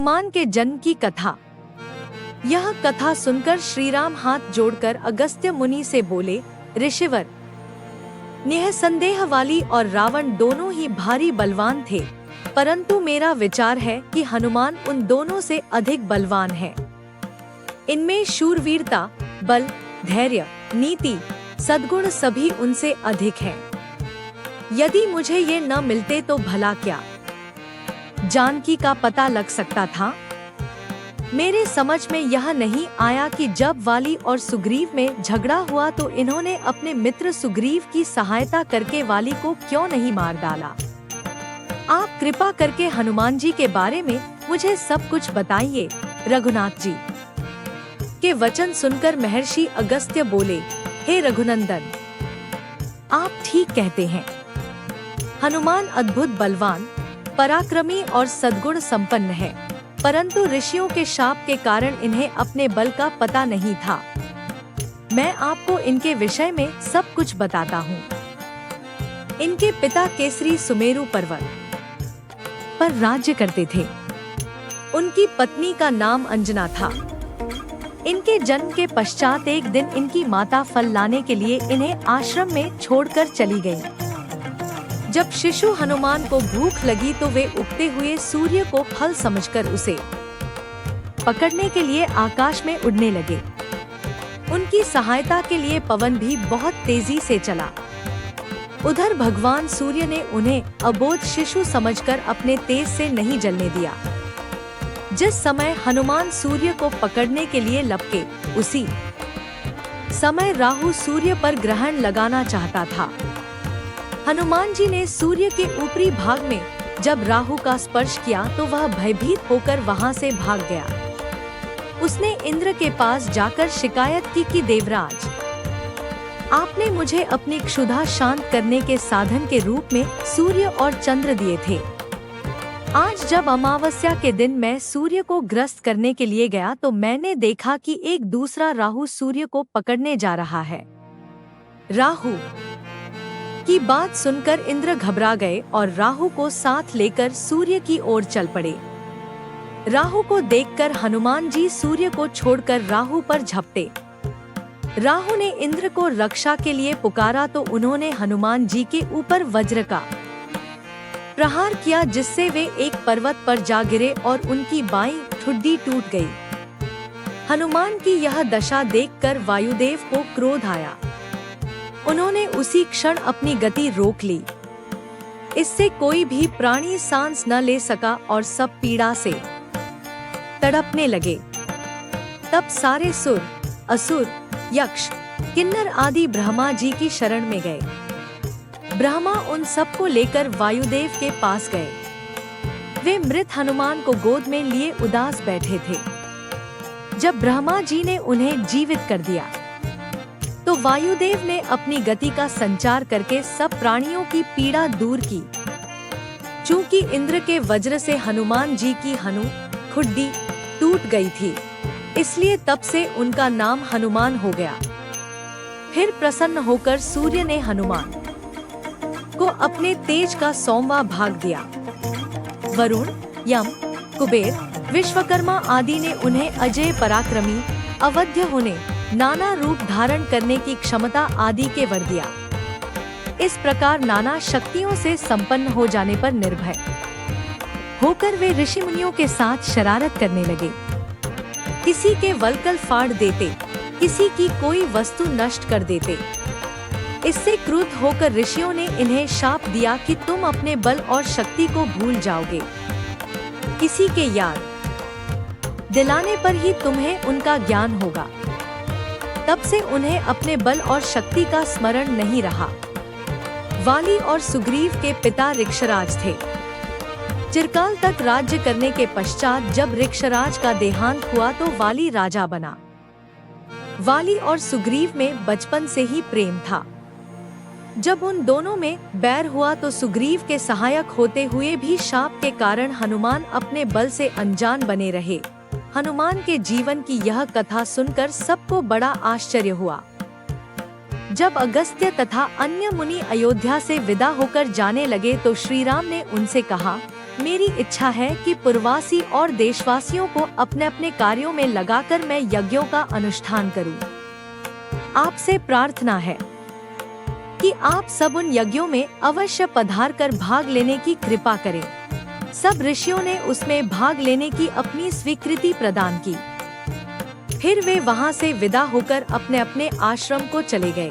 हनुमान के जन्म की कथा। यह कथा सुनकर श्रीराम हाथ जोड़कर अगस्त्य मुनि से बोले, ऋषिवर, निःसंदेह वाली और रावण दोनों ही भारी बलवान थे, परंतु मेरा विचार है कि हनुमान उन दोनों से अधिक बलवान है। इनमें शूरवीरता, बल, धैर्य, नीति, सद्गुण सभी उनसे अधिक हैं। यदि मुझे ये न मिलते तो भला क्या जानकी का पता लग सकता था। मेरे समझ में यह नहीं आया कि जब वाली और सुग्रीव में झगड़ा हुआ तो इन्होंने अपने मित्र सुग्रीव की सहायता करके वाली को क्यों नहीं मार डाला। आप कृपा करके हनुमान जी के बारे में मुझे सब कुछ बताइए। रघुनाथ जी के वचन सुनकर महर्षि अगस्त्य बोले, हे रघुनंदन, आप ठीक कहते हैं। हनुमान अद्भुत बलवान, पराक्रमी और सद्गुण संपन्न है, परंतु ऋषियों के शाप के कारण इन्हें अपने बल का पता नहीं था। मैं आपको इनके विषय में सब कुछ बताता हूँ। इनके पिता केसरी सुमेरु पर्वत पर राज्य करते थे। उनकी पत्नी का नाम अंजना था। इनके जन्म के पश्चात एक दिन इनकी माता फल लाने के लिए इन्हें आश्रम में छोड़कर चली गई। जब शिशु हनुमान को भूख लगी तो वे उगते हुए सूर्य को फल समझकर उसे पकड़ने के लिए आकाश में उड़ने लगे। उनकी सहायता के लिए पवन भी बहुत तेजी से चला। उधर भगवान सूर्य ने उन्हें अबोध शिशु समझकर अपने तेज से नहीं जलने दिया। जिस समय हनुमान सूर्य को पकड़ने के लिए लपके, उसी समय राहु सूर्य पर ग्रहण लगाना चाहता था। हनुमान जी ने सूर्य के ऊपरी भाग में जब राहु का स्पर्श किया तो वह भयभीत होकर वहां से भाग गया। उसने इंद्र के पास जाकर शिकायत की कि देवराज, आपने मुझे अपनी क्षुधा शांत करने के साधन के रूप में सूर्य और चंद्र दिए थे। आज जब अमावस्या के दिन मैं सूर्य को ग्रस्त करने के लिए गया तो मैंने देखा कि एक दूसरा राहु सूर्य को पकड़ने जा रहा है। राहु की बात सुनकर इंद्र घबरा गए और राहु को साथ लेकर सूर्य की ओर चल पड़े। राहु को देखकर हनुमान जी सूर्य को छोड़कर राहु पर झपटे। राहु ने इंद्र को रक्षा के लिए पुकारा तो उन्होंने हनुमान जी के ऊपर वज्र का प्रहार किया, जिससे वे एक पर्वत पर जा गिरे और उनकी बाईं ठुड्डी टूट गई। हनुमान की यह दशा देखकर वायुदेव को क्रोध आया। उन्होंने उसी क्षण अपनी गति रोक ली। इससे कोई भी प्राणी सांस न ले सका और सब पीड़ा से तड़पने लगे। तब सारे सुर, असुर, यक्ष, किन्नर आदि ब्रह्मा जी की शरण में गए। ब्रह्मा उन सबको लेकर वायुदेव के पास गए। वे मृत हनुमान को गोद में लिए उदास बैठे थे। जब ब्रह्मा जी ने उन्हें जीवित कर दिया तो वायुदेव ने अपनी गति का संचार करके सब प्राणियों की पीड़ा दूर की। चूंकि इंद्र के वज्र से हनुमान जी की हनु खुड्डी टूट गई थी, इसलिए तब से उनका नाम हनुमान हो गया। फिर प्रसन्न होकर सूर्य ने हनुमान को अपने तेज का 100वां भाग दिया। वरुण, यम, कुबेर, विश्वकर्मा आदि ने उन्हें अजय, पराक्रमी, अवध्य होने, नाना रूप धारण करने की क्षमता आदि के वर दिया। इस प्रकार नाना शक्तियों से संपन्न हो जाने पर निर्भय होकर वे ऋषि मुनियों के साथ शरारत करने लगे। किसी के वल्कल फाड़ देते, किसी की कोई वस्तु नष्ट कर देते। इससे क्रुद्ध होकर ऋषियों ने इन्हें शाप दिया कि तुम अपने बल और शक्ति को भूल जाओगे। किसी के याद दिलाने पर ही तुम्हें उनका ज्ञान होगा। तब से उन्हें अपने बल और शक्ति का स्मरण नहीं रहा। वाली और सुग्रीव के पिता ऋक्षराज थे। चिरकाल तक राज्य करने के पश्चात जब ऋक्षराज का देहांत हुआ तो वाली राजा बना। वाली और सुग्रीव में बचपन से ही प्रेम था। जब उन दोनों में बैर हुआ तो सुग्रीव के सहायक होते हुए भी शाप के कारण हनुमान अपने बल से अनजान बने रहे। हनुमान के जीवन की यह कथा सुनकर सबको बड़ा आश्चर्य हुआ। जब अगस्त्य तथा अन्य मुनि अयोध्या से विदा होकर जाने लगे तो श्रीराम ने उनसे कहा, मेरी इच्छा है कि पुरवासी और देशवासियों को अपने अपने कार्यों में लगाकर मैं यज्ञों का अनुष्ठान करूं। आपसे प्रार्थना है कि आप सब उन यज्ञों में अवश्य पधार कर भाग लेने की कृपा करें। सब ऋषियों ने उसमें भाग लेने की अपनी स्वीकृति प्रदान की। फिर वे वहां से विदा होकर अपने अपने आश्रम को चले गए।